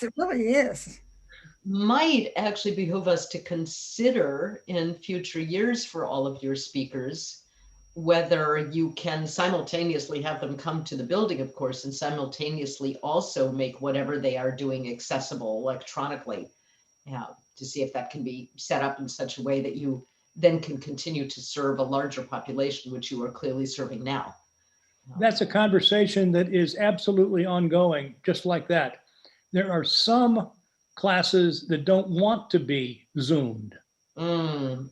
It really is. Might actually behoove us to consider in future years for all of your speakers, whether you can simultaneously have them come to the building, of course, and simultaneously also make whatever they are doing accessible electronically. To see if that can be set up in such a way that you then can continue to serve a larger population, which you are clearly serving now. That's a conversation that is absolutely ongoing, just like that. There are some classes that don't want to be Zoomed. And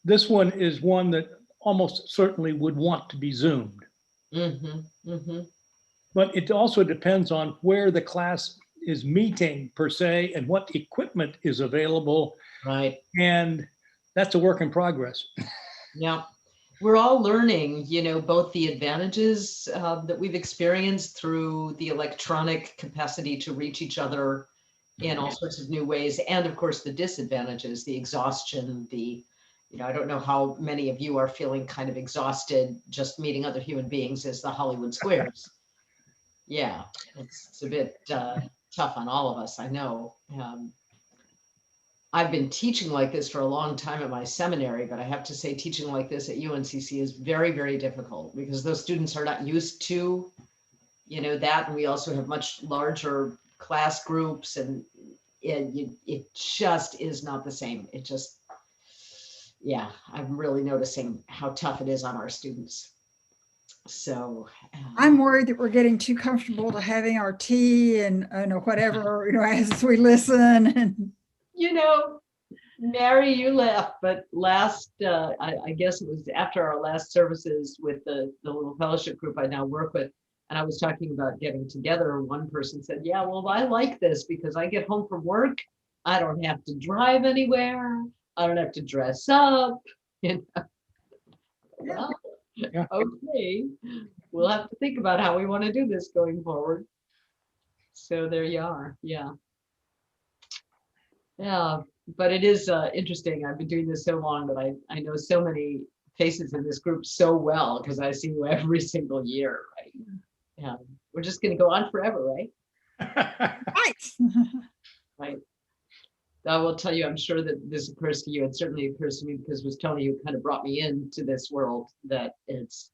this one is one that almost certainly would want to be Zoomed. But it also depends on where the class is meeting per se and what equipment is available. Right. And that's a work in progress. Yeah. We're all learning, both the advantages that we've experienced through the electronic capacity to reach each other in all sorts of new ways. And of course, the disadvantages, the exhaustion, I don't know how many of you are feeling kind of exhausted just meeting other human beings as the Hollywood squares. Yeah, it's a bit tough on all of us, I know. I've been teaching like this for a long time at my seminary, but I have to say teaching like this at UNCC is very, very difficult because those students are not used to, that. And we also have much larger class groups, and it just is not the same. It just, yeah, I'm really noticing how tough it is on our students. So I'm worried that we're getting too comfortable to having our tea and whatever, as we listen. And Mary, you left, but last, I guess it was after our last services with the little fellowship group I now work with, and I was talking about getting together. One person said, yeah, well, I like this because I get home from work. I don't have to drive anywhere. I don't have to dress up. Well, okay, we'll have to think about how we want to do this going forward. So there you are. Yeah. Yeah, but it is interesting. I've been doing this so long that I know so many faces in this group so well because I see you every single year, right? Yeah, we're just going to go on forever, right? Right. Right. I will tell you, I'm sure that this occurs to you. It certainly occurs to me because it was Tony who kind of brought me into this world, that it's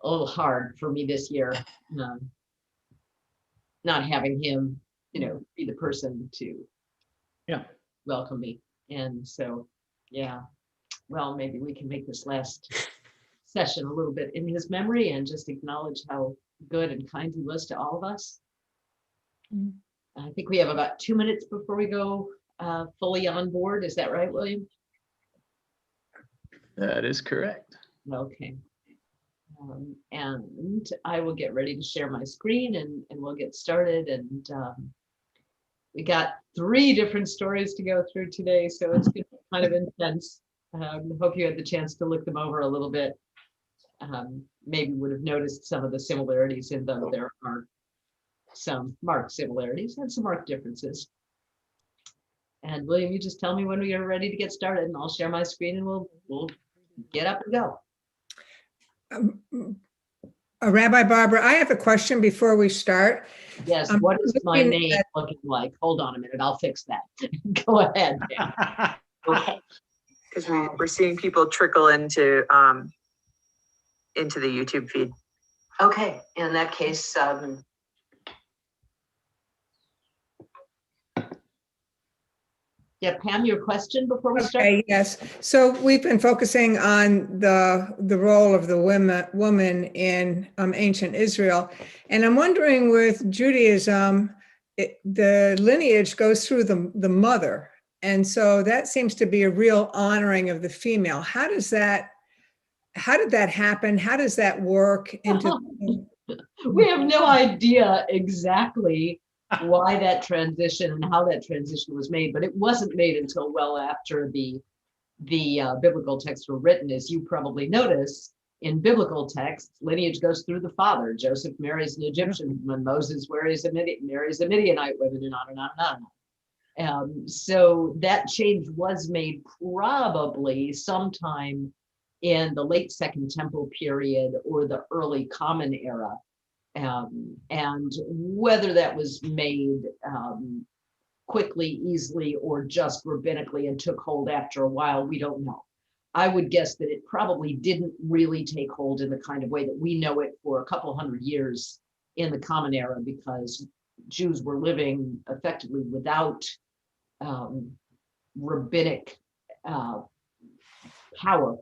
a little hard for me this year, not having him, be the person to welcome me. And so, yeah, well, maybe we can make this last session a little bit in his memory and just acknowledge how good and kind he was to all of us. I think we have about 2 minutes before we go fully on board. Is that right, William? That is correct. Okay. And I will get ready to share my screen and we'll get started. And we got 3 different stories to go through today, so it's going to be kind of intense. Hope you had the chance to look them over a little bit. Maybe would have noticed some of the similarities in them. There are some marked similarities and some marked differences. And William, you just tell me when we are ready to get started, and I'll share my screen, and we'll get up and go. Rabbi Barbara, I have a question before we start. Yes, what is my name looking like? Hold on a minute, I'll fix that. Go ahead. Okay. Because we're seeing people trickle into the YouTube feed. Okay, in that case, yeah, Pam, your question before we start? Okay, yes. So we've been focusing on the role of the woman in ancient Israel. And I'm wondering, with Judaism, the lineage goes through the mother. And so that seems to be a real honoring of the female. How did that happen? How does that work into? We have no idea exactly why that transition and how that transition was made, but it wasn't made until well after the biblical texts were written. As you probably notice, in biblical texts, lineage goes through the father. Joseph marries an Egyptian woman, Moses marries a Midianite woman, and on and on and on. So that change was made probably sometime in the late Second Temple period or the early Common Era. And whether that was made quickly, easily, or just rabbinically and took hold after a while, we don't know. I would guess that it probably didn't really take hold in the kind of way that we know it for a couple hundred years in the Common Era, because Jews were living effectively without rabbinic power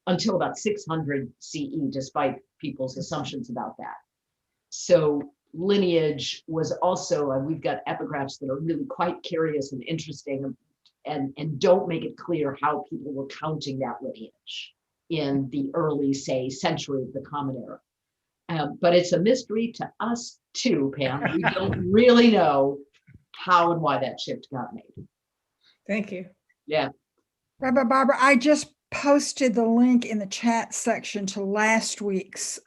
until about 600 CE, despite people's assumptions about that. So lineage was also, and we've got epigraphs that are really quite curious and interesting, and don't make it clear how people were counting that lineage in the early, say, century of the Common Era. But it's a mystery to us too, Pam. We don't really know how and why that shift got made. Thank you. Yeah. Rabbi Barbara, I just posted the link in the chat section to last week's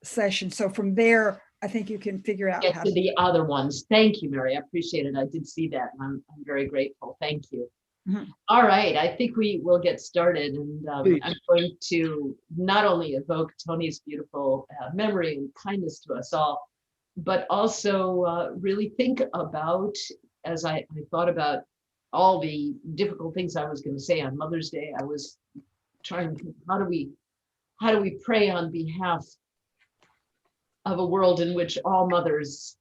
session. So from there, I think you can figure out Get how to the other ones. Thank you, Mary. I appreciate it. I did see that, and I'm very grateful. Thank you. Mhm. All right, I think we will get started, and I'm going to not only evoke Tony's beautiful memory and kindness to us all, but also really think about, as I thought about all the difficult things I was going to say on Mother's Day, I was trying to think, how do we pray on behalf of a world in which all mothers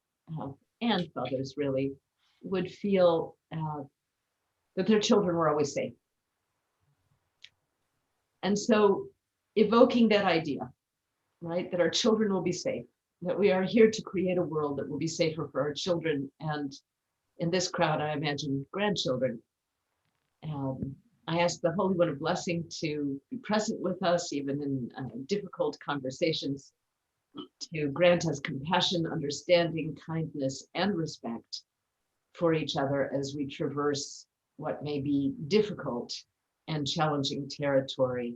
and fathers really would feel that their children were always safe. And so evoking that idea, right, that our children will be safe, that we are here to create a world that will be safer for our children, and in this crowd, I imagine grandchildren. I ask the Holy One of Blessing to be present with us, even in difficult conversations, to grant us compassion, understanding, kindness, and respect for each other as we traverse what may be difficult and challenging territory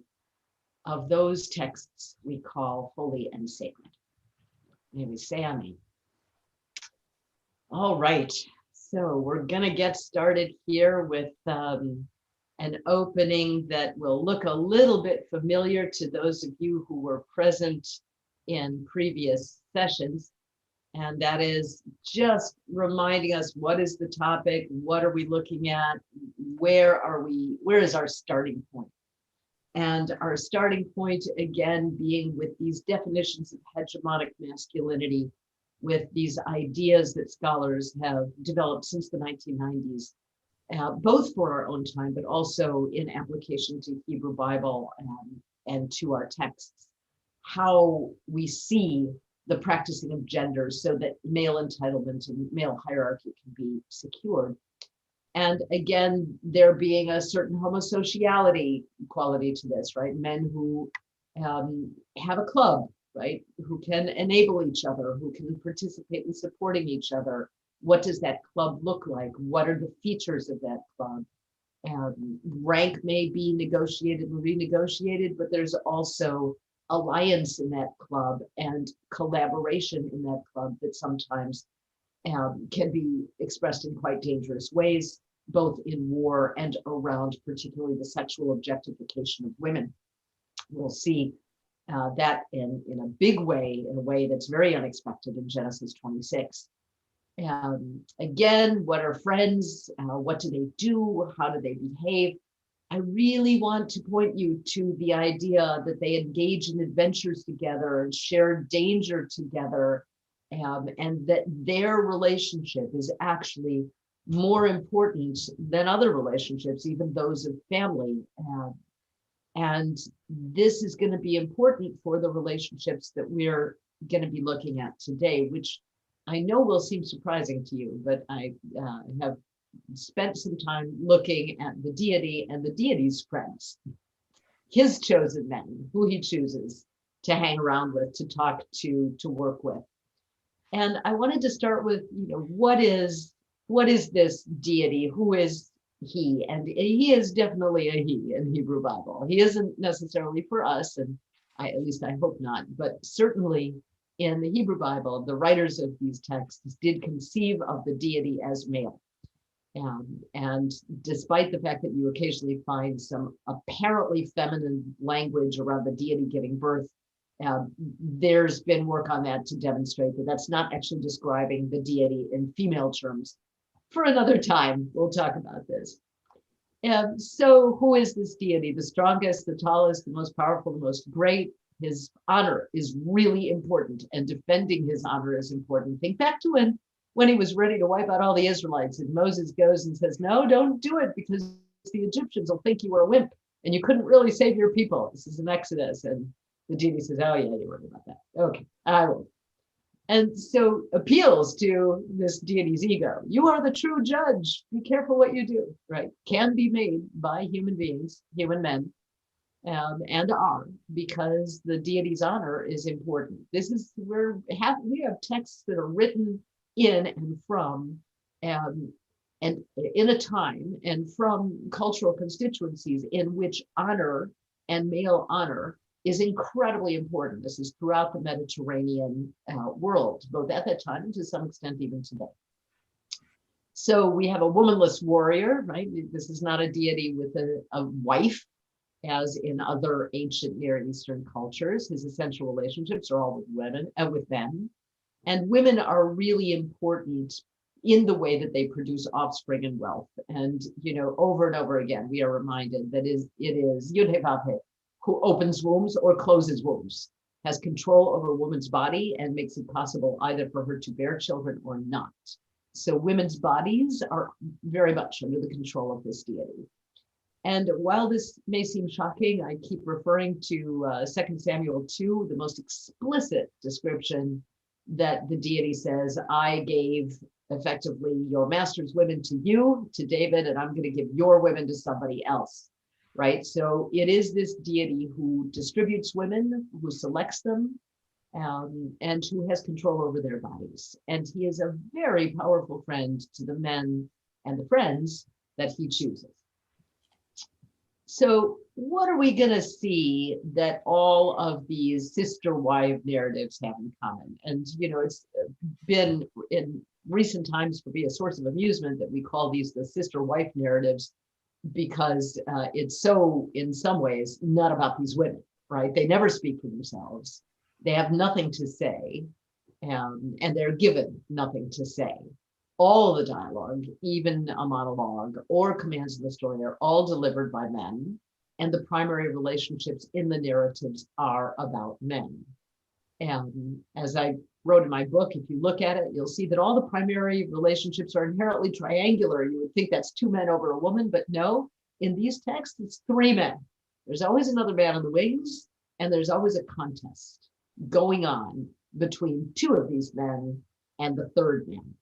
of those texts we call holy and sacred. May we say amen. All right, so we're gonna get started here with an opening that will look a little bit familiar to those of you who were present in previous sessions. And that is just reminding us, what is the topic? What are we looking at? Where is our starting point? And our starting point, again, being with these definitions of hegemonic masculinity, with these ideas that scholars have developed since the 1990s, both for our own time, but also in application to Hebrew Bible and to our texts, how we see the practicing of gender so that male entitlement and male hierarchy can be secured. And again, there being a certain homosociality quality to this, right? Men who have a club, right? Who can enable each other, who can participate in supporting each other. What does that club look like? What are the features of that club? Rank may be negotiated and renegotiated, but there's also alliance in that club and collaboration in that club that sometimes can be expressed in quite dangerous ways, both in war and around particularly the sexual objectification of women. We'll see that in a big way, in a way that's very unexpected in Genesis 26. Again, what are friends? What do they do? How do they behave? I really want to point you to the idea that they engage in adventures together and share danger together, and that their relationship is actually more important than other relationships, even those of family. And this is going to be important for the relationships that we're going to be looking at today, which I know will seem surprising to you, but I have spent some time looking at the deity and the deity's friends, his chosen men, who he chooses to hang around with, to talk to work with. And I wanted to start with, what is this deity? Who is he? And he is definitely a he in Hebrew Bible. He isn't necessarily for us, and at least I hope not, but certainly in the Hebrew Bible, the writers of these texts did conceive of the deity as male. And despite the fact that you occasionally find some apparently feminine language around the deity giving birth, There's been work on that to demonstrate that that's not actually describing the deity in female terms. For another time, we'll talk about this. So who is this deity? The strongest, the tallest, the most powerful, the most great. His honor is really important, and defending his honor is important. Think back to when he was ready to wipe out all the Israelites, and Moses goes and says, no, don't do it, because the Egyptians will think you were a wimp and you couldn't really save your people. This is an Exodus. And the deity says, oh yeah, you're right about that. Okay, I will. And so appeals to this deity's ego. You are the true judge. Be careful what you do, right? Can be made by human beings, human men, and are, because the deity's honor is important. This is where we have texts that are written in and from, and in a time and from cultural constituencies in which honor and male honor is incredibly important. This is throughout the Mediterranean world, both at that time and to some extent even today. So we have a womanless warrior, right? This is not a deity with a wife, as in other ancient Near Eastern cultures. His essential relationships are all with women, with men. And women are really important in the way that they produce offspring and wealth. And, over and over again, we are reminded that it is Yudhe who opens wombs or closes wombs, has control over a woman's body and makes it possible either for her to bear children or not. So women's bodies are very much under the control of this deity. And while this may seem shocking, I keep referring to 2 Samuel 2, the most explicit description that the deity says, I gave effectively your master's women to you, to David, and I'm going to give your women to somebody else, right? So it is this deity who distributes women, who selects them, and who has control over their bodies. And he is a very powerful friend to the men and the friends that he chooses. So what are we going to see that all of these sister wife narratives have in common? And, it's been in recent times for me a source of amusement that we call these the sister wife narratives, because it's so, in some ways, not about these women, right? They never speak for themselves. They have nothing to say, and they're given nothing to say. All of the dialogue, even a monologue or commands of the story, are all delivered by men, and the primary relationships in the narratives are about men. And as I wrote in my book, if you look at it, you'll see that all the primary relationships are inherently triangular. You would think that's two men over a woman, but no, in these texts, it's three men. There's always another man in the wings, and there's always a contest going on between two of these men and the third man.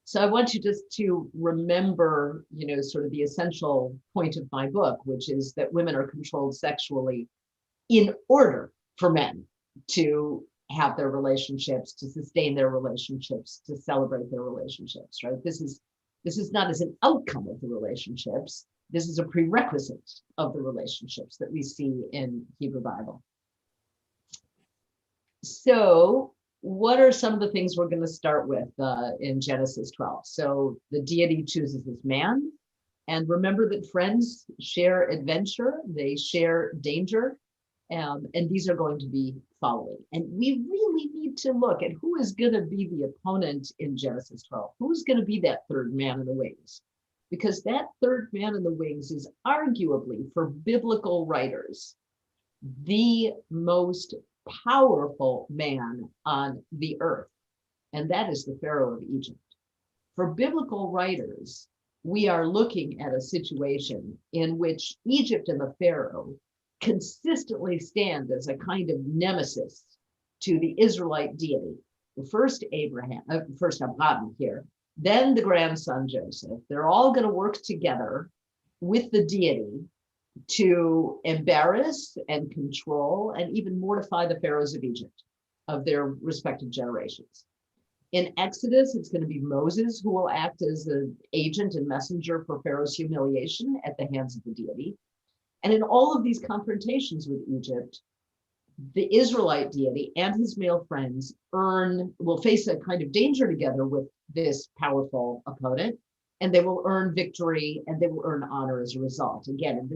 So I want you just to remember, sort of the essential point of my book, which is that women are controlled sexually in order for men to have their relationships, to sustain their relationships, to celebrate their relationships, right? This is not as an outcome of the relationships. This is a prerequisite of the relationships that we see in Hebrew Bible. So what are some of the things we're going to start with in Genesis 12? So the deity chooses this man. And remember that friends share adventure, they share danger, and these are going to be following. And we really need to look at who is going to be the opponent in Genesis 12. Who's going to be that third man in the wings? Because that third man in the wings is arguably, for biblical writers, the most powerful man on the earth, and that is the Pharaoh of Egypt. For biblical writers, we are looking at a situation in which Egypt and the Pharaoh consistently stand as a kind of nemesis to the Israelite deity. First Abraham here, then the grandson Joseph. They're all going to work together with the deity to embarrass and control and even mortify the pharaohs of Egypt, of their respective generations. In Exodus, it's going to be Moses who will act as the agent and messenger for Pharaoh's humiliation at the hands of the deity. And in all of these confrontations with Egypt, the Israelite deity and his male friends will face a kind of danger together with this powerful opponent, and they will earn victory and they will earn honor as a result. Again, in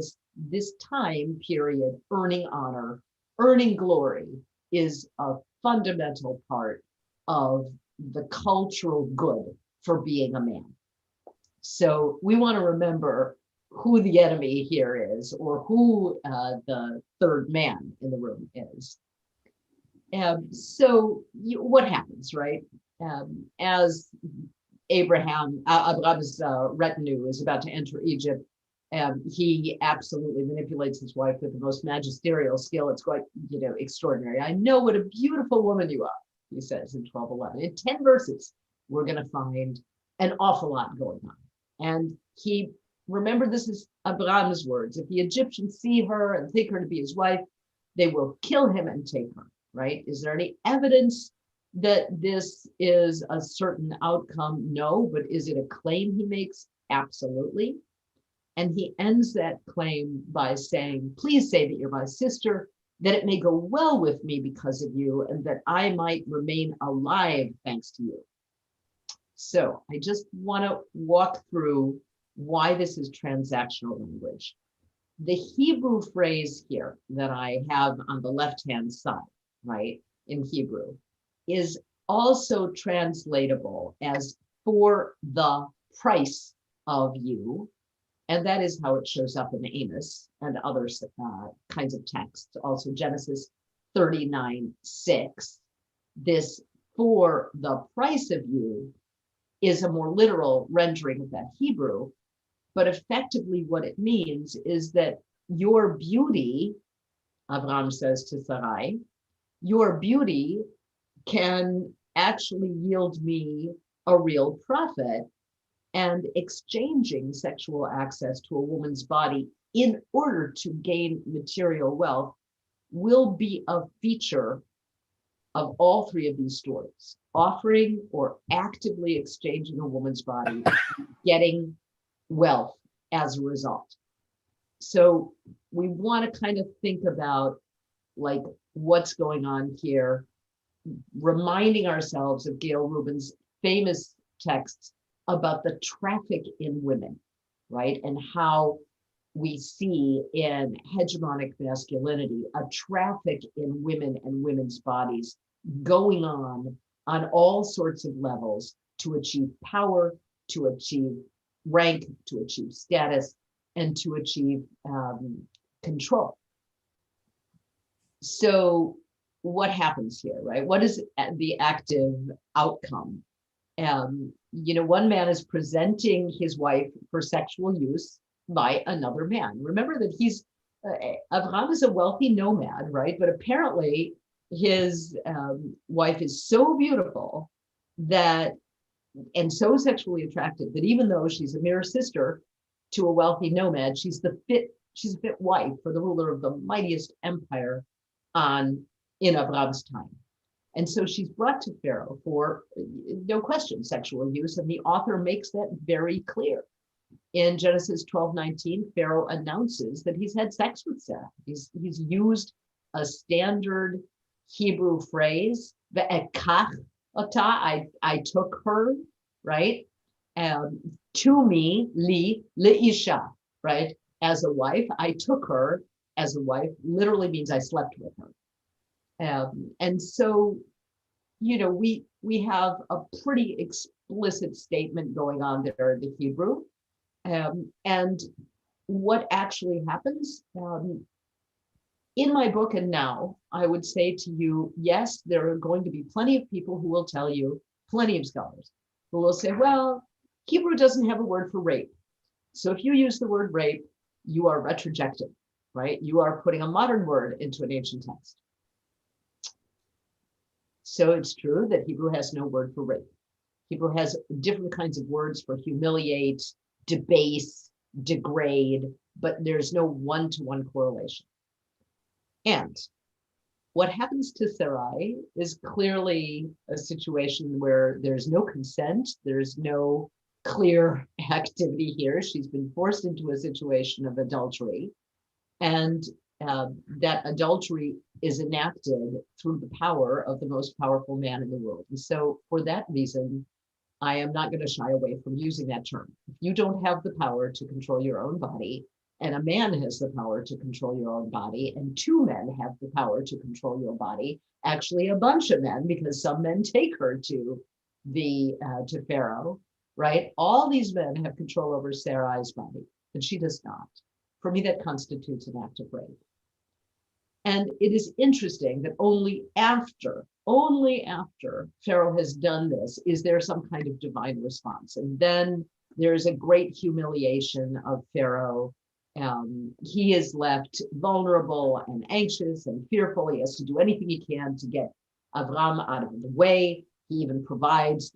this time period, earning honor earning glory is a fundamental part of the cultural good for being a man. So we want to remember who the enemy here is, or who the third man in the room is. What happens, right? As Abraham's retinue is about to enter Egypt, he absolutely manipulates his wife with the most magisterial skill. It's quite, extraordinary. I know what a beautiful woman you are, he says in 12:11. In 10 verses, we're going to find an awful lot going on. And remember, this is Abraham's words. If the Egyptians see her and think her to be his wife, they will kill him and take her, right? Is there any evidence that this is a certain outcome? No, but is it a claim he makes? Absolutely. And he ends that claim by saying, please say that you're my sister, that it may go well with me because of you, and that I might remain alive thanks to you. So I just want to walk through why this is transactional language. The Hebrew phrase here that I have on the left-hand side, right, in Hebrew, is also translatable as for the price of you. And that is how it shows up in Amos and other kinds of texts. Also Genesis 39:6. This for the price of you is a more literal rendering of that Hebrew. But effectively what it means is that your beauty, Abraham says to Sarai, your beauty can actually yield me a real profit, and exchanging sexual access to a woman's body in order to gain material wealth will be a feature of all three of these stories: offering or actively exchanging a woman's body, getting wealth as a result. So we want to kind of think about like what's going on here, reminding ourselves of Gail Rubin's famous texts about the traffic in women, right? And how we see in hegemonic masculinity a traffic in women and women's bodies going on all sorts of levels to achieve power, to achieve rank, to achieve status, and to achieve control. So what happens here, right? What is the active outcome? One man is presenting his wife for sexual use by another man. Remember that Abraham is a wealthy nomad, right? But apparently his wife is so beautiful and so sexually attractive that even though she's a mere sister to a wealthy nomad, she's a fit wife for the ruler of the mightiest empire in Abraham's time. And so she's brought to Pharaoh for, no question, sexual use. And the author makes that very clear. In Genesis 12:19, Pharaoh announces that he's had sex with Sarah. He's used a standard Hebrew phrase, ve'ekach ota, I took her, right? To me, le'isha, right? As a wife, I took her as a wife, literally means I slept with her. And so, we have a pretty explicit statement going on there in the Hebrew. And what actually happens in my book and now, I would say to you, yes, there are going to be plenty of people who will tell you, plenty of scholars, who will say, well, Hebrew doesn't have a word for rape. So if you use the word rape, you are retrojecting, right? You are putting a modern word into an ancient text. So it's true that Hebrew has no word for rape. Hebrew has different kinds of words for humiliate, debase, degrade, but there's no one-to-one correlation. And what happens to Sarai is clearly a situation where there's no consent, there's no clear activity here. She's been forced into a situation of adultery, and that adultery is enacted through the power of the most powerful man in the world. And so for that reason, I am not going to shy away from using that term. If you don't have the power to control your own body and a man has the power to control your own body, and two men have the power to control your body. Actually, a bunch of men, because some men take her to Pharaoh, right? All these men have control over Sarai's body, but she does not. For me, that constitutes an act of rape. And it is interesting that only after Pharaoh has done this, is there some kind of divine response. And then there's a great humiliation of Pharaoh. He is left vulnerable and anxious and fearful. He has to do anything he can to get Avram out of the way. He even provides,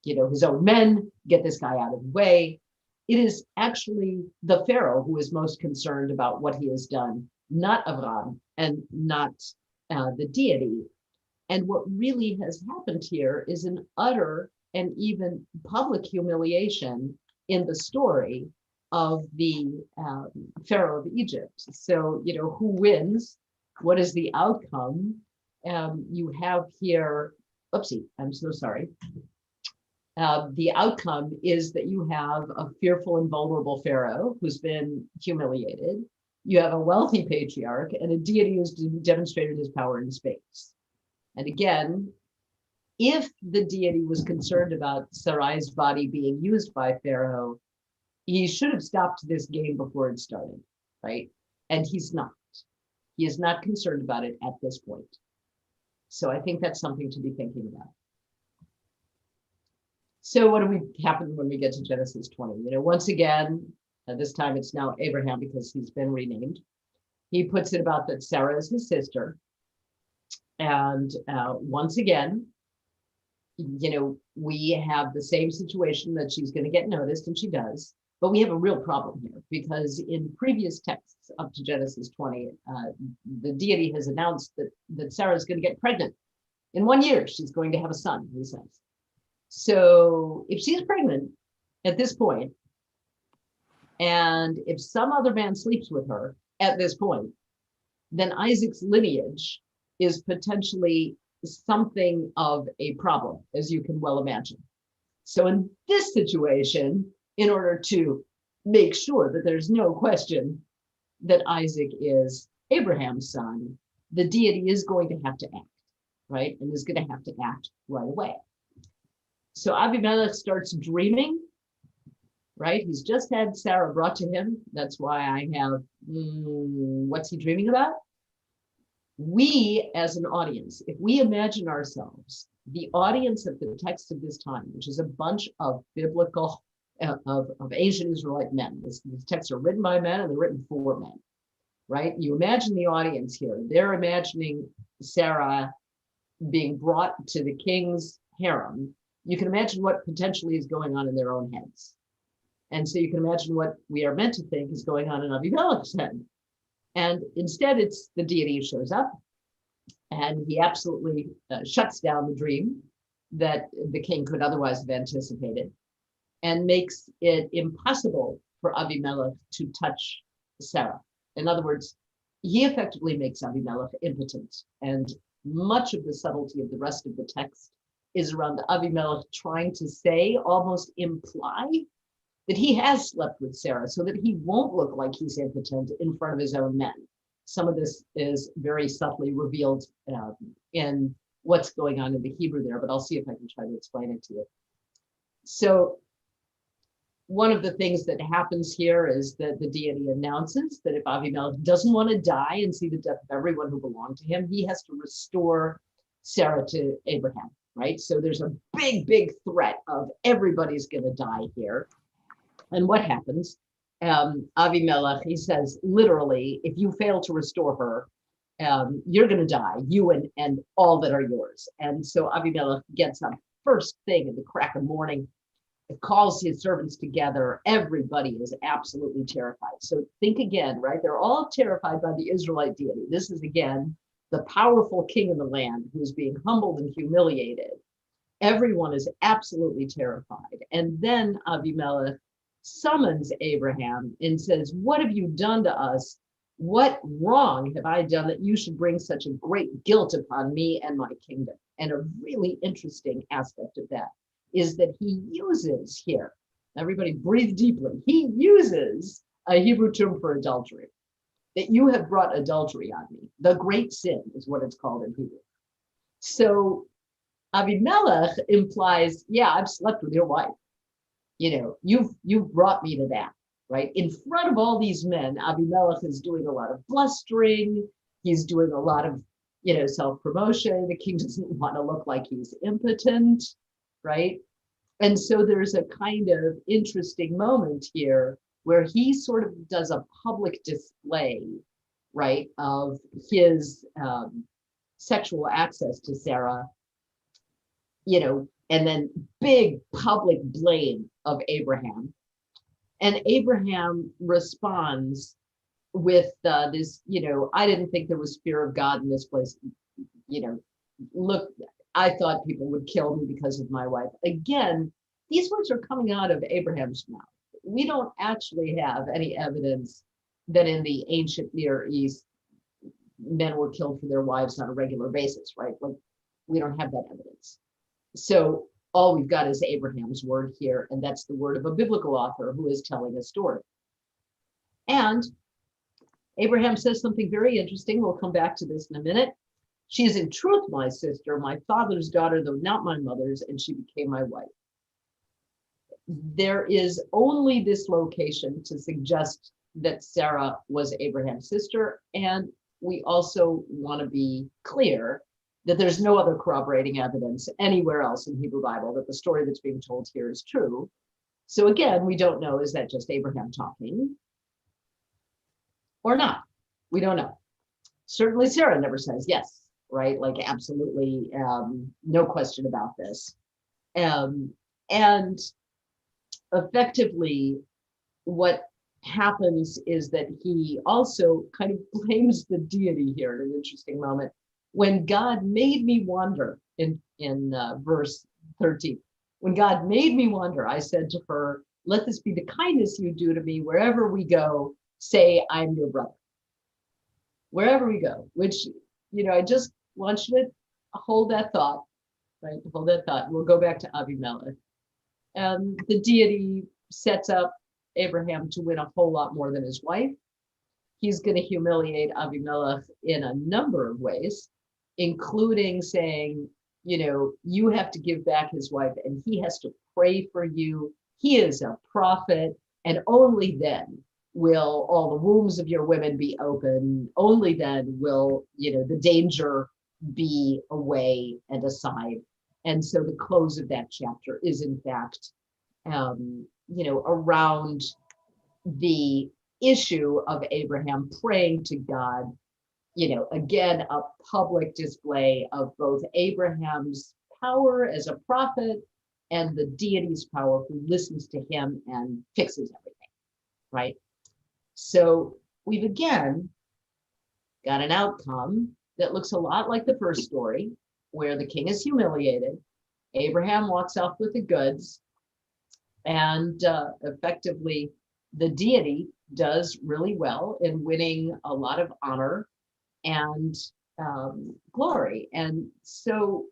his own men, get this guy out of the way. It is actually the Pharaoh who is most concerned about what he has done, not Avram and not the deity. And what really has happened here is an utter and even public humiliation in the story of the Pharaoh of Egypt. So, who wins? What is the outcome? You have here, oopsie, I'm so sorry. The outcome is that you have a fearful and vulnerable Pharaoh who's been humiliated. You have a wealthy patriarch and a deity who's demonstrated his power in space. And again, if the deity was concerned about Sarai's body being used by Pharaoh, he should have stopped this game before it started, right? And he's not. He is not concerned about it at this point. So I think that's something to be thinking about. So what do we happen when we get to Genesis 20? Once again, this time it's now Abraham because he's been renamed. He puts it about that Sarah is his sister. And once again, we have the same situation that she's going to get noticed, and she does. But we have a real problem here because in previous texts up to Genesis 20, the deity has announced that Sarah is going to get pregnant. In 1 year, she's going to have a son, he says. So if she's pregnant at this point, and if some other man sleeps with her at this point, then Isaac's lineage is potentially something of a problem, as you can well imagine. So in this situation, in order to make sure that there's no question that Isaac is Abraham's son, the deity is going to have to act, right? And is going to have to act right away. So Abimelech starts dreaming, right? He's just had Sarah brought to him. That's why I have, what's he dreaming about? We, as an audience, if we imagine ourselves, the audience of the text of this time, which is a bunch of biblical, of ancient Israelite men. These texts are written by men and they're written for men, right? You imagine the audience here. They're imagining Sarah being brought to the king's harem. You can imagine what potentially is going on in their own heads. And so you can imagine what we are meant to think is going on in Abimelech's head. And instead, it's the deity who shows up, and he absolutely shuts down the dream that the king could otherwise have anticipated, and makes it impossible for Abimelech to touch Sarah. In other words, he effectively makes Abimelech impotent. And much of the subtlety of the rest of the text is around Abimelech trying to say, almost imply, that he has slept with Sarah so that he won't look like he's impotent in front of his own men. Some of this is very subtly revealed in what's going on in the Hebrew there, but I'll see if I can try to explain it to you. So one of the things that happens here is that the deity announces that if Abimelech doesn't want to die and see the death of everyone who belonged to him, he has to restore Sarah to Abraham, right? So there's a big, big threat of everybody's going to die here. And what happens? Abimelech, he says, literally, if you fail to restore her, you're going to die, you and all that are yours. And so Abimelech gets up first thing at the crack of morning, calls his servants together. Everybody is absolutely terrified. So think again, right? They're all terrified by the Israelite deity. This is, again, the powerful king of the land who's being humbled and humiliated. Everyone is absolutely terrified. And then Abimelech summons Abraham and says, what have you done to us? What wrong have I done that you should bring such a great guilt upon me and my kingdom? And a really interesting aspect of that is that he uses here, everybody breathe deeply, he uses a Hebrew term for adultery. That you have brought adultery on me. The great sin is what it's called in Hebrew. So Avimelech implies, yeah, I've slept with your wife. You've brought me to that, right? In front of all these men, Avimelech is doing a lot of blustering. He's doing a lot of, self-promotion. The king doesn't want to look like he's impotent, right? And so there's a kind of interesting moment here where he sort of does a public display, right, of his sexual access to Sarah, and then big public blame of Abraham. And Abraham responds with this, I didn't think there was fear of God in this place. Look, I thought people would kill me because of my wife. Again, these words are coming out of Abraham's mouth. We don't actually have any evidence that in the ancient Near East, men were killed for their wives on a regular basis, right? Like, we don't have that evidence. So all we've got is Abraham's word here, and that's the word of a biblical author who is telling a story. And Abraham says something very interesting. We'll come back to this in a minute. She is in truth my sister, my father's daughter, though not my mother's, and she became my wife. There is only this location to suggest that Sarah was Abraham's sister, and we also want to be clear that there's no other corroborating evidence anywhere else in Hebrew Bible that the story that's being told here is true. So again, we don't know, is that just Abraham talking or not? We don't know. Certainly Sarah never says yes, right? Like, absolutely, no question about this. And effectively, what happens is that he also kind of blames the deity here in an interesting moment. When God made me wander, in verse 13, when God made me wander, I said to her, let this be the kindness you do to me. Wherever we go, say I'm your brother. Wherever we go, which, I just want you to hold that thought, right? Hold that thought. We'll go back to Avimelech. The deity sets up Abraham to win a whole lot more than his wife. He's going to humiliate Avimelech in a number of ways, including saying, you have to give back his wife and he has to pray for you. He is a prophet, and only then will all the wombs of your women be open. Only then will, the danger be away and aside. And so the close of that chapter is, in fact, around the issue of Abraham praying to God, again, a public display of both Abraham's power as a prophet and the deity's power who listens to him and fixes everything, right? So we've again got an outcome that looks a lot like the first story, where the king is humiliated, Abraham walks off with the goods, and effectively the deity does really well in winning a lot of honor and glory. And so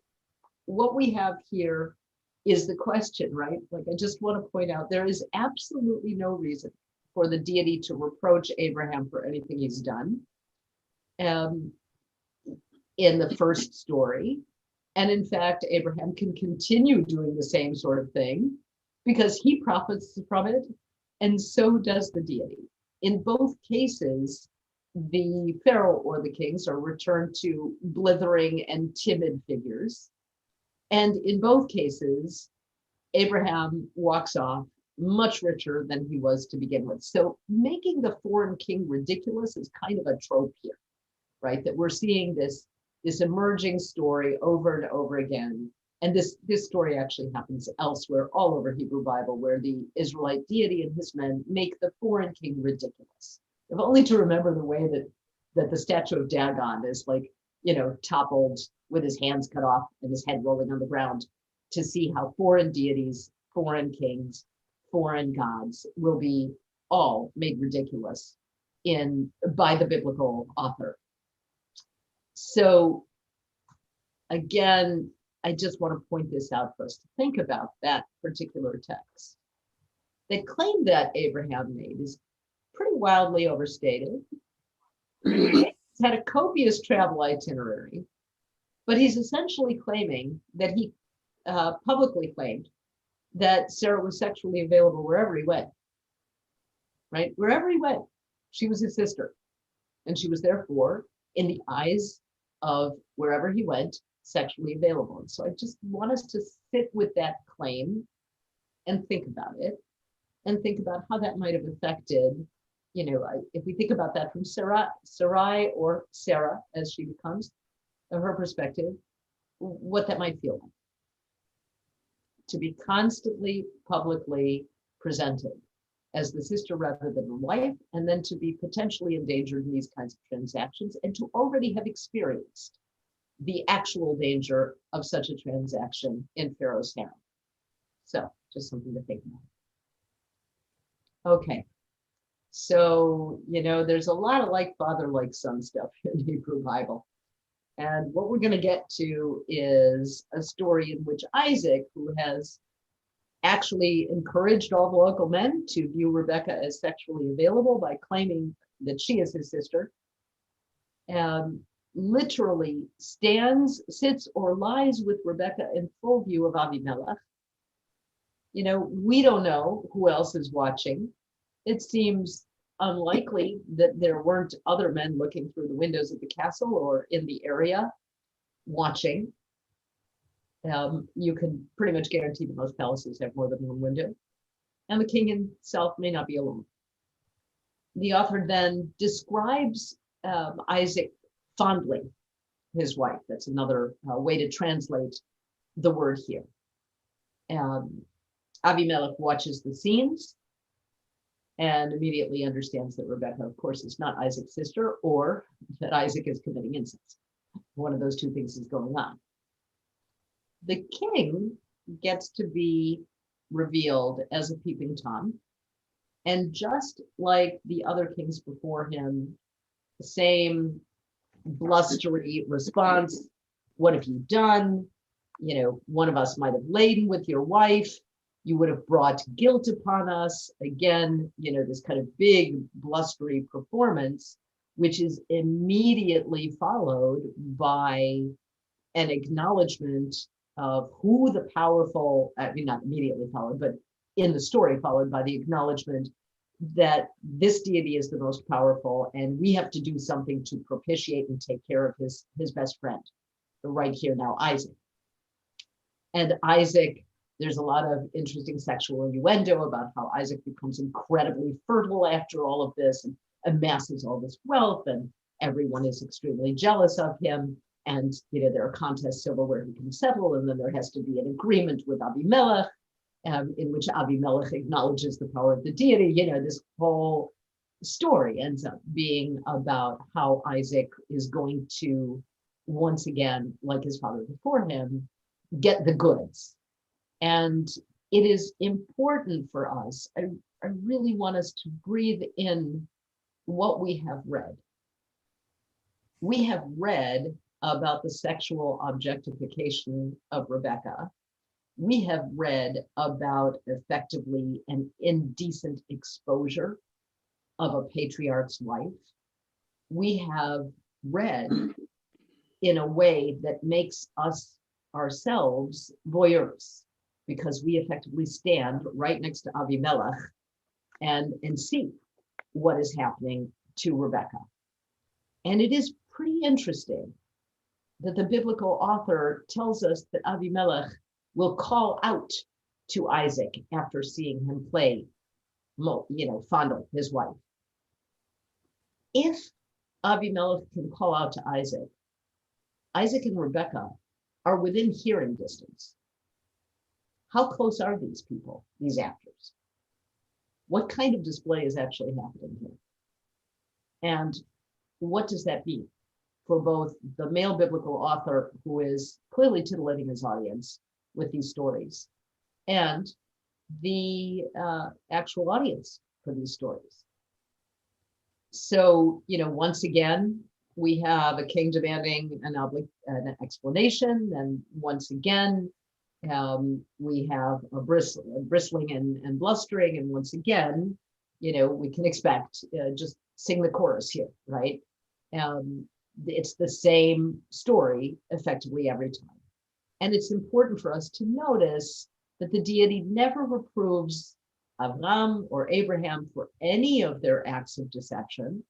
what we have here is the question, right? Like, I just want to point out, there is absolutely no reason for the deity to reproach Abraham for anything he's done in the first story. And in fact, Abraham can continue doing the same sort of thing because he profits from it, and so does the deity. In both cases, the pharaoh or the kings are returned to blithering and timid figures. And in both cases, Abraham walks off much richer than he was to begin with. So making the foreign king ridiculous is kind of a trope here, right? That we're seeing this emerging story over and over again. And this story actually happens elsewhere, all over Hebrew Bible, where the Israelite deity and his men make the foreign king ridiculous. If only to remember the way that the statue of Dagon is toppled with his hands cut off and his head rolling on the ground, to see how foreign deities, foreign kings, foreign gods will be all made ridiculous by the biblical author. So again, I just want to point this out for us to think about that particular text. The claim that Abraham made is pretty wildly overstated. He's had a copious travel itinerary, but he's essentially claiming that he publicly claimed that Sarah was sexually available wherever he went, right? Wherever he went, she was his sister. And she was therefore, in the eyes of wherever he went, sexually available. And so I just want us to sit with that claim and think about it, and think about how that might have affected, if we think about that from Sarai or Sarah, as she becomes, her perspective, what that might feel like. To be constantly publicly presented as the sister rather than the wife, and then to be potentially endangered in these kinds of transactions, and to already have experienced the actual danger of such a transaction in Pharaoh's harem. So just something to think about. Okay, so, there's a lot of like father, like son stuff in the Hebrew Bible. And what we're going to get to is a story in which Isaac, who has actually encouraged all the local men to view Rebecca as sexually available by claiming that she is his sister, literally sits or lies with Rebecca in full view of Avimelech. We don't know who else is watching. It seems unlikely that there weren't other men looking through the windows of the castle or in the area watching. You can pretty much guarantee that most palaces have more than one window, and the king himself may not be alone. The author then describes Isaac fondling his wife. That's another way to translate the word here. Avimelech watches the scenes and immediately understands that Rebecca, of course, is not Isaac's sister, or that Isaac is committing incest. One of those two things is going on. The king gets to be revealed as a peeping Tom. And just like the other kings before him, the same blustery response. What have you done? One of us might have lain with your wife. You would have brought guilt upon us. Again, this kind of big blustery performance, which is immediately followed by an acknowledgement of who the powerful, not immediately followed, but in the story followed by the acknowledgement that this deity is the most powerful, and we have to do something to propitiate and take care of his best friend, the right here now, Isaac. And Isaac, there's a lot of interesting sexual innuendo about how Isaac becomes incredibly fertile after all of this and amasses all this wealth, and everyone is extremely jealous of him. And there are contests over where he can settle, and then there has to be an agreement with Avimelech, in which Avimelech acknowledges the power of the deity. This whole story ends up being about how Isaac is going to, once again, like his father before him, get the goods. And it is important for us, I really want us to breathe in what we have read. We have read about the sexual objectification of Rebecca. We have read about effectively an indecent exposure of a patriarch's wife. We have read in a way that makes us ourselves voyeurs, because we effectively stand right next to Avimelech and see what is happening to Rebecca. And it is pretty interesting that the biblical author tells us that Avimelech will call out to Isaac after seeing him play, fondle his wife. If Avimelech can call out to Isaac, Isaac and Rebecca are within hearing distance. How close are these people, these actors? What kind of display is actually happening here? And what does that mean for both the male biblical author, who is clearly titillating his audience with these stories, and the actual audience for these stories? So, once again, we have a king demanding an explanation, and once again, we have a bristling and blustering, and once again, we can expect. Just sing the chorus here, right? It's the same story effectively every time. And it's important for us to notice that the deity never reproves Avram or Abraham for any of their acts of deception.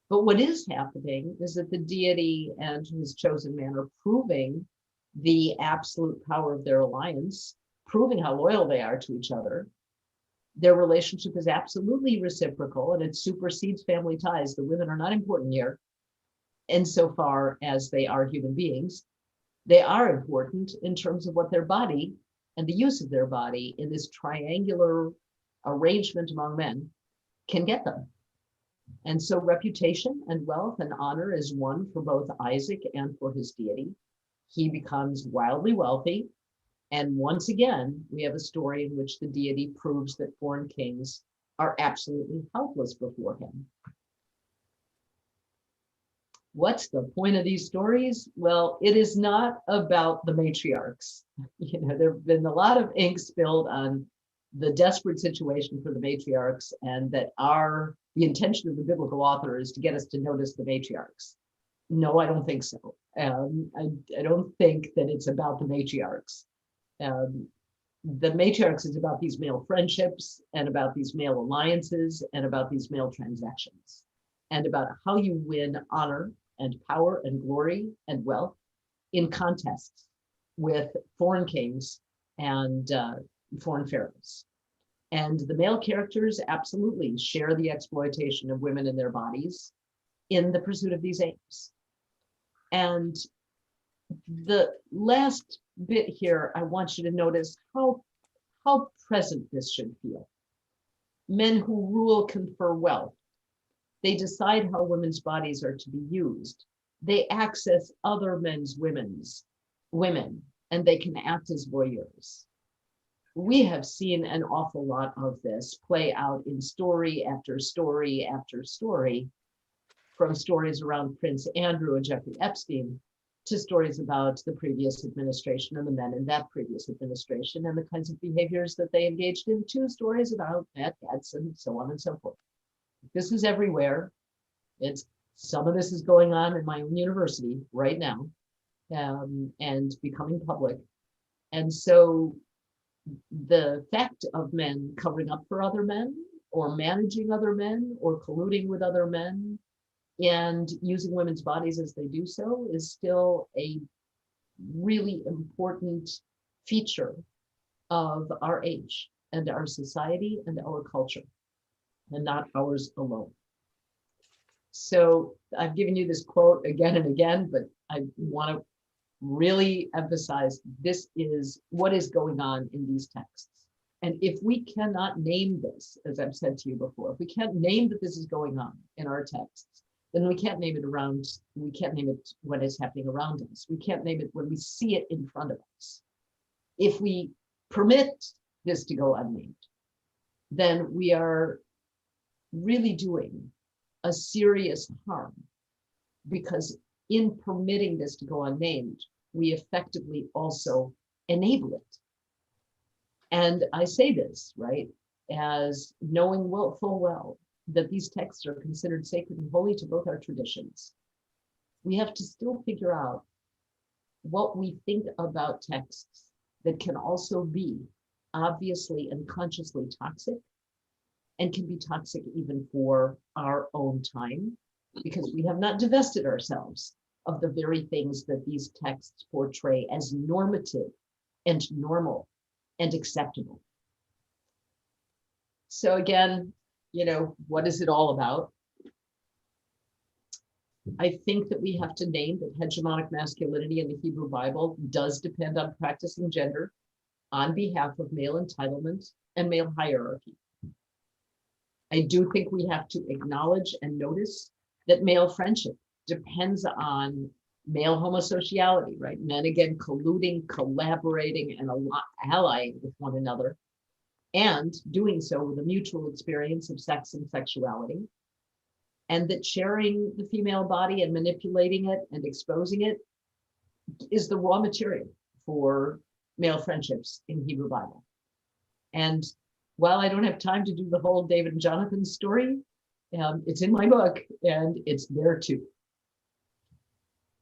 But what is happening is that the deity and his chosen man are proving the absolute power of their alliance, proving how loyal they are to each other. Their relationship is absolutely reciprocal, and it supersedes family ties. The women are not important here insofar as they are human beings. They are important in terms of what their body and the use of their body in this triangular arrangement among men can get them. And so reputation and wealth and honor is one for both Isaac and for his deity. He becomes wildly wealthy. And once again, we have a story in which the deity proves that foreign kings are absolutely helpless before him. What's the point of these stories? Well, it is not about the matriarchs. There have been a lot of ink spilled on the desperate situation for the matriarchs, and that the intention of the biblical author is to get us to notice the matriarchs. No, I don't think so. I don't think that it's about the matriarchs. The matriarchs is about these male friendships and about these male alliances and about these male transactions and about how you win honor and power and glory and wealth in contests with foreign kings and foreign pharaohs. And the male characters absolutely share the exploitation of women and their bodies in the pursuit of these aims. And the last bit here, I want you to notice how present this should feel. Men who rule confer wealth. They decide how women's bodies are to be used. They access other men's women, and they can act as voyeurs. We have seen an awful lot of this play out in story after story after story, from stories around Prince Andrew and Jeffrey Epstein to stories about the previous administration and the men in that previous administration and the kinds of behaviors that they engaged in, to stories about Matt Gaetz and so on and so forth. This is everywhere. Some of this is going on in my own university right now, and becoming public. And so the fact of men covering up for other men or managing other men or colluding with other men and using women's bodies as they do so is still a really important feature of our age and our society and our culture, and not ours alone. So I've given you this quote again and again, but I want to really emphasize this is what is going on in these texts. And if we cannot name this, as I've said to you before, if we can't name that this is going on in our texts, then we can't name it when it's happening around us. We can't name it when we see it in front of us. If we permit this to go unnamed, then we are really doing a serious harm, because in permitting this to go unnamed, we effectively also enable it. And I say this, right, as knowing full well that these texts are considered sacred and holy to both our traditions. We have to still figure out what we think about texts that can also be obviously and consciously toxic, and can be toxic even for our own time, because we have not divested ourselves of the very things that these texts portray as normative and normal and acceptable. So again, what is it all about? I think that we have to name that hegemonic masculinity in the Hebrew Bible does depend on practicing gender on behalf of male entitlement and male hierarchy. I do think we have to acknowledge and notice that male friendship depends on male homosociality, right? Men, again, colluding, collaborating, and allying with one another, and doing so with a mutual experience of sex and sexuality. And that sharing the female body and manipulating it and exposing it is the raw material for male friendships in Hebrew Bible. And while I don't have time to do the whole David and Jonathan story, it's in my book and it's there too.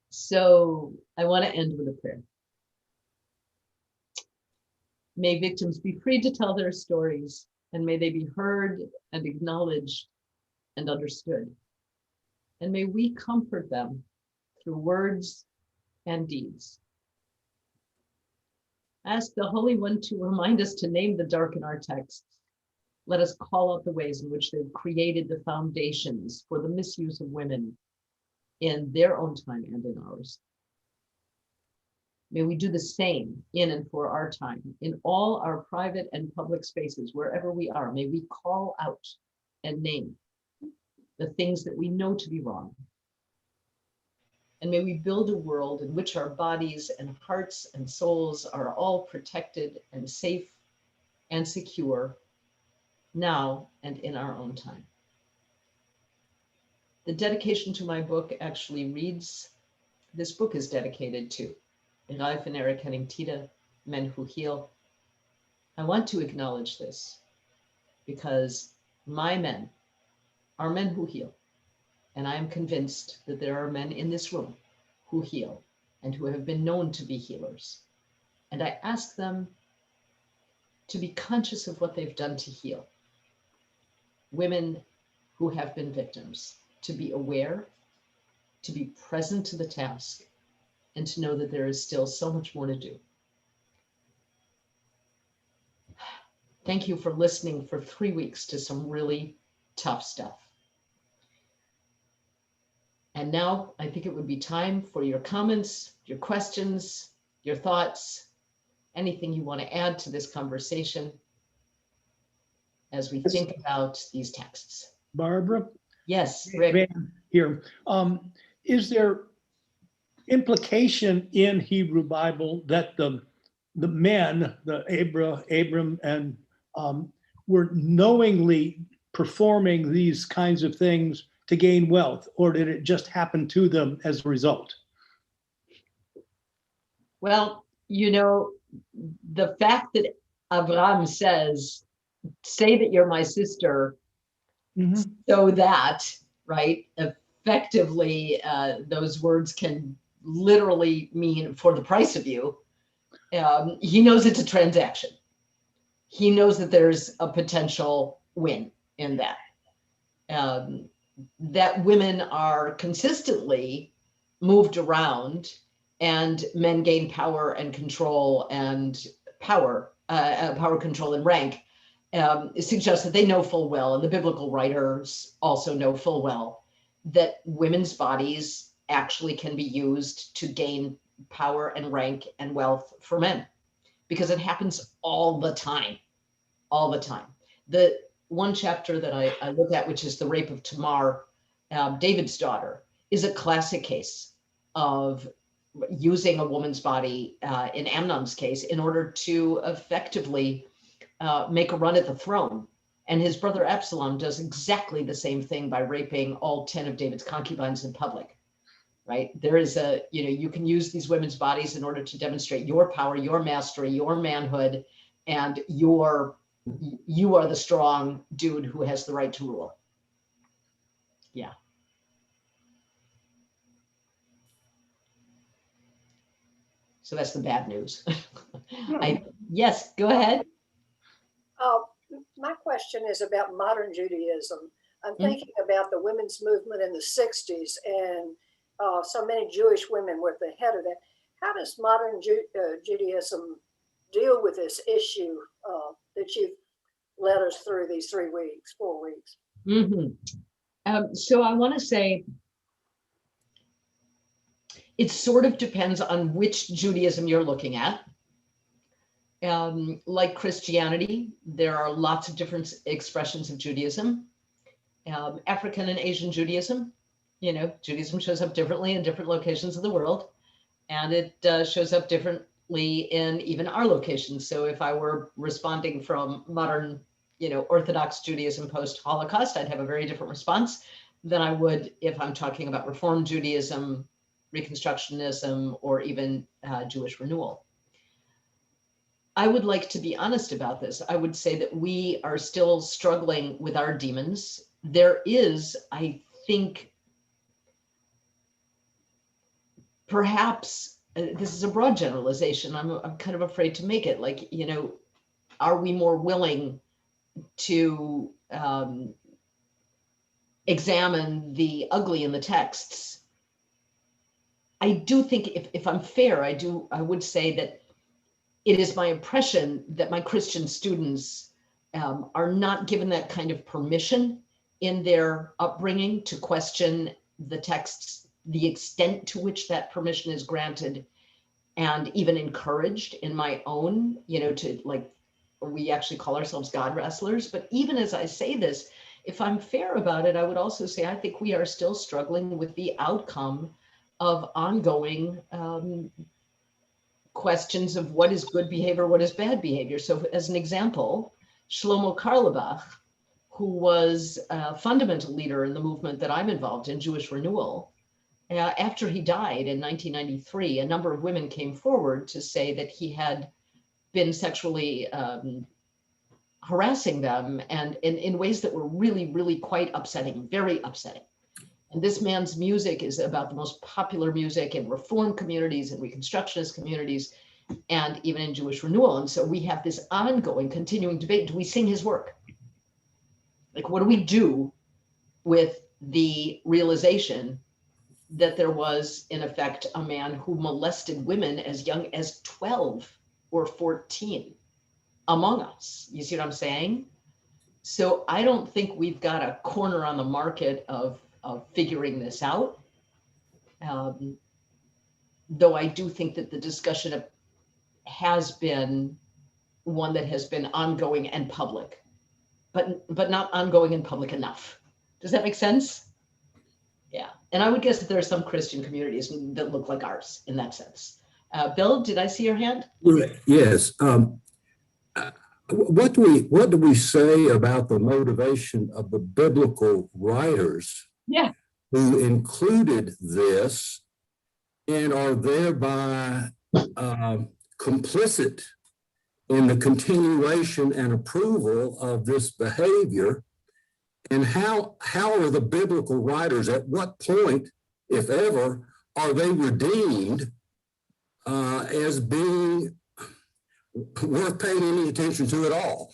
So I want to end with a prayer. May victims be free to tell their stories, and may they be heard and acknowledged and understood. And may we comfort them through words and deeds. Ask the Holy One to remind us to name the dark in our texts. Let us call out the ways in which they've created the foundations for the misuse of women in their own time and in ours. May we do the same in and for our time, in all our private and public spaces, wherever we are. May we call out and name the things that we know to be wrong. And may we build a world in which our bodies and hearts and souls are all protected and safe and secure now and in our own time. The dedication to my book actually reads, this book is dedicated to Rafe and Eric Henning Thiede, Men Who Heal. I want to acknowledge this because my men are men who heal. And I am convinced that there are men in this room who heal and who have been known to be healers. And I ask them to be conscious of what they've done to heal. Women who have been victims, to be aware, to be present to the task, and to know that there is still so much more to do. Thank you for listening for 3 weeks to some really tough stuff. And now I think it would be time for your comments, your questions, your thoughts, anything you want to add to this conversation as we think about these texts. Barbara? Yes, Rick. Van here. Is there implication in Hebrew Bible that the men, the Abram and were knowingly performing these kinds of things to gain wealth, or did it just happen to them as a result? Well, you know, the fact that Abraham says, say that you're my sister, so that, right, effectively, those words can literally mean for the price of you. He knows it's a transaction. He knows that there's a potential win in that. That women are consistently moved around and men gain power and control and power control and rank, suggests that they know full well, and the biblical writers also know full well, that women's bodies actually can be used to gain power and rank and wealth for men, because it happens all the time, all the time. The one chapter that I look at, which is the Rape of Tamar, David's daughter, is a classic case of using a woman's body, in Amnon's case, in order to effectively make a run at the throne. And his brother Absalom does exactly the same thing by raping all 10 of David's concubines in public, right? There is a, you know, you can use these women's bodies in order to demonstrate your power, your mastery, your manhood, and you are the strong dude who has the right to rule. Yeah. So that's the bad news. Yes, go ahead. My question is about modern Judaism. I'm thinking about the women's movement in the 60s, and so many Jewish women were at the head of that. How does modern Judaism deal with this issue that you've led us through these 4 weeks? So I want to say it sort of depends on which Judaism you're looking at. Like Christianity, there are lots of different expressions of Judaism. African and Asian Judaism, you know, Judaism shows up differently in different locations of the world, and it shows up differently in even our locations. So if I were responding from modern, you know, Orthodox Judaism post-Holocaust, I'd have a very different response than I would if I'm talking about Reform Judaism, Reconstructionism, or even Jewish renewal. I would like to be honest about this. I would say that we are still struggling with our demons. There is, I think, perhaps, this is a broad generalization. I'm kind of afraid to make it like, are we more willing to examine the ugly in the texts? I do think if I'm fair, I would say that it is my impression that my Christian students are not given that kind of permission in their upbringing to question the texts, the extent to which that permission is granted and even encouraged in my own, to like, we actually call ourselves God wrestlers. But even as I say this, if I'm fair about it, I would also say I think we are still struggling with the outcome of ongoing questions of what is good behavior, what is bad behavior. So as an example, Shlomo Karlebach, who was a fundamental leader in the movement that I'm involved in, Jewish Renewal, after he died in 1993, a number of women came forward to say that he had been sexually harassing them and in ways that were really, really quite upsetting, very upsetting. And this man's music is about the most popular music in Reform communities and Reconstructionist communities, and even in Jewish Renewal. And so we have this ongoing, continuing debate. Do we sing his work? Like, what do we do with the realization that there was, in effect, a man who molested women as young as 12 or 14 among us? You see what I'm saying? So I don't think we've got a corner on the market of figuring this out. Though I do think that the discussion has been one that has been ongoing and public, but not ongoing and public enough. Does that make sense? Yeah. And I would guess that there are some Christian communities that look like ours in that sense. Bill, did I see your hand? Yes. What do we say about the motivation of the biblical writers who included this and are thereby complicit in the continuation and approval of this behavior? And how are the biblical writers, at what point, if ever, are they redeemed as being worth paying any attention to at all?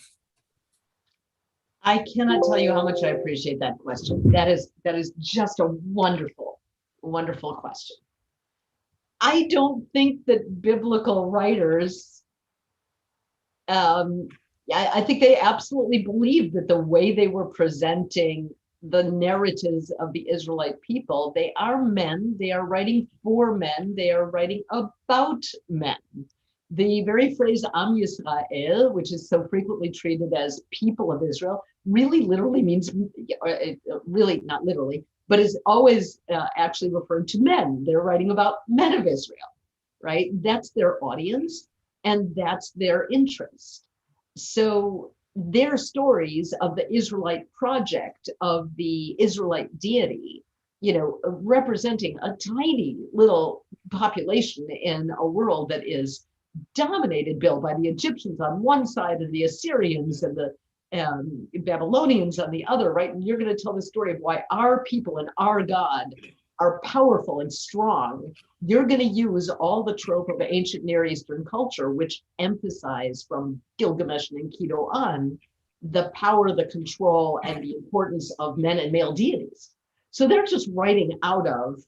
I cannot tell you how much I appreciate that question. That is just a wonderful, wonderful question. I don't think that biblical writers, I think they absolutely believe that the way they were presenting the narratives of the Israelite people, they are men, they are writing for men, they are writing about men. The very phrase Am Yisrael, which is so frequently treated as people of Israel, really literally means, really not literally, but is always actually referred to men. They're writing about men of Israel, right? That's their audience and that's their interest. So their stories of the Israelite project, of the Israelite deity, representing a tiny little population in a world that is dominated, Bill, by the Egyptians on one side and the Assyrians and the Babylonians on the other, right? And you're going to tell the story of why our people and our God are powerful and strong. You're going to use all the trope of ancient Near Eastern culture, which emphasize from Gilgamesh and Enkidu on the power, the control, and the importance of men and male deities. So they're just writing out of,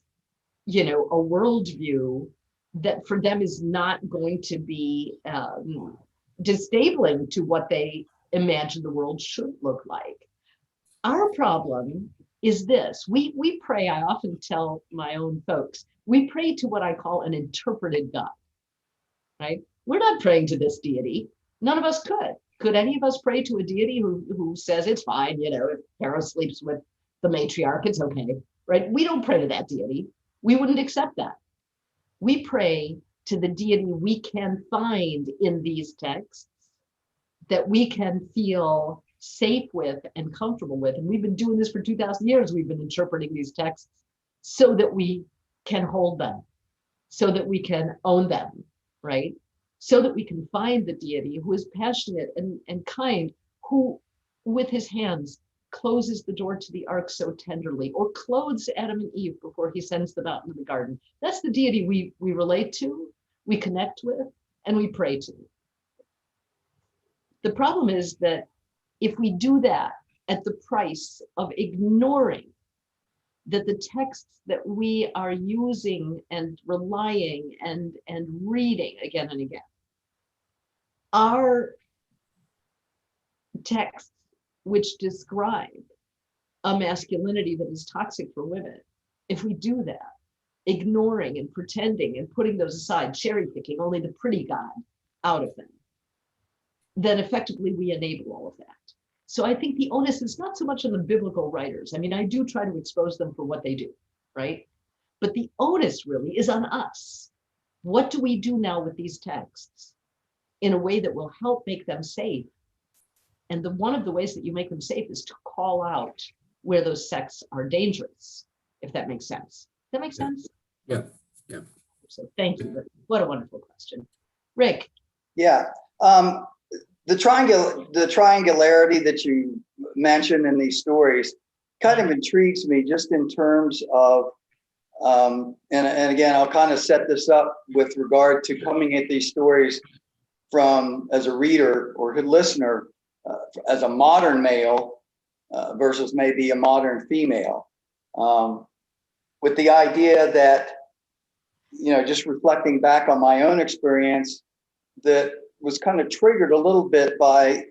a worldview that for them is not going to be disabling to what they imagine the world should look like. Our problem is this. We pray, I often tell my own folks, we pray to what I call an interpreted God, right? We're not praying to this deity. None of us could. Could any of us pray to a deity who says it's fine, if Pharaoh sleeps with the matriarch, it's okay, right? We don't pray to that deity. We wouldn't accept that. We pray to the deity we can find in these texts that we can feel safe with and comfortable with. And we've been doing this for 2,000 years. We've been interpreting these texts so that we can hold them, so that we can own them, right? so that we can find the deity who is passionate and kind, who with his hands closes the door to the ark so tenderly, or clothes Adam and Eve before he sends them out into the garden. That's the deity we relate to, we connect with, and we pray to. The problem is that if we do that at the price of ignoring that the texts that we are using and relying and reading again and again are texts which describe a masculinity that is toxic for women, if we do that, ignoring and pretending and putting those aside, cherry picking only the pretty God out of them, then effectively we enable all of that. So I think the onus is not so much on the biblical writers. I mean, I do try to expose them for what they do, right? But the onus really is on us. What do we do now with these texts in a way that will help make them safe? And one of the ways that you make them safe is to call out where those sects are dangerous, if that makes sense. Does that make sense? Yeah, yeah. So thank you. What a wonderful question. Rick. Yeah. The triangularity that you mentioned in these stories kind of intrigues me, just in terms of, and again, I'll kind of set this up with regard to coming at these stories from, as a reader or a listener, as a modern male versus maybe a modern female, with the idea that, just reflecting back on my own experience, that was kind of triggered a little bit by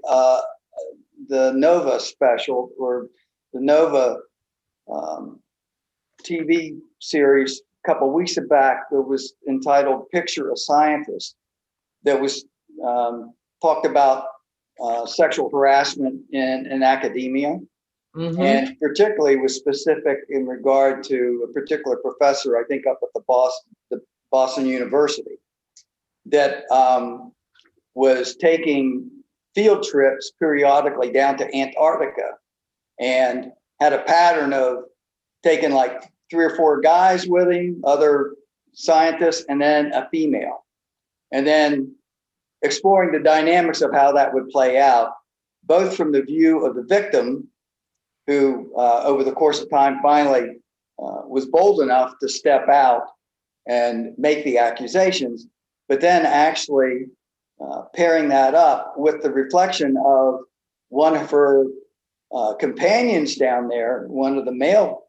the Nova special, or the Nova TV series a couple of weeks back that was entitled Picture a Scientist, that was talked about sexual harassment in academia. Mm-hmm. And particularly was specific in regard to a particular professor, I think up at the Boston University, that was taking field trips periodically down to Antarctica, and had a pattern of taking like 3 or 4 guys with him, other scientists, and then a female, and then exploring the dynamics of how that would play out, both from the view of the victim, who over the course of time finally was bold enough to step out and make the accusations, but then actually pairing that up with the reflection of one of her companions down there, one of the male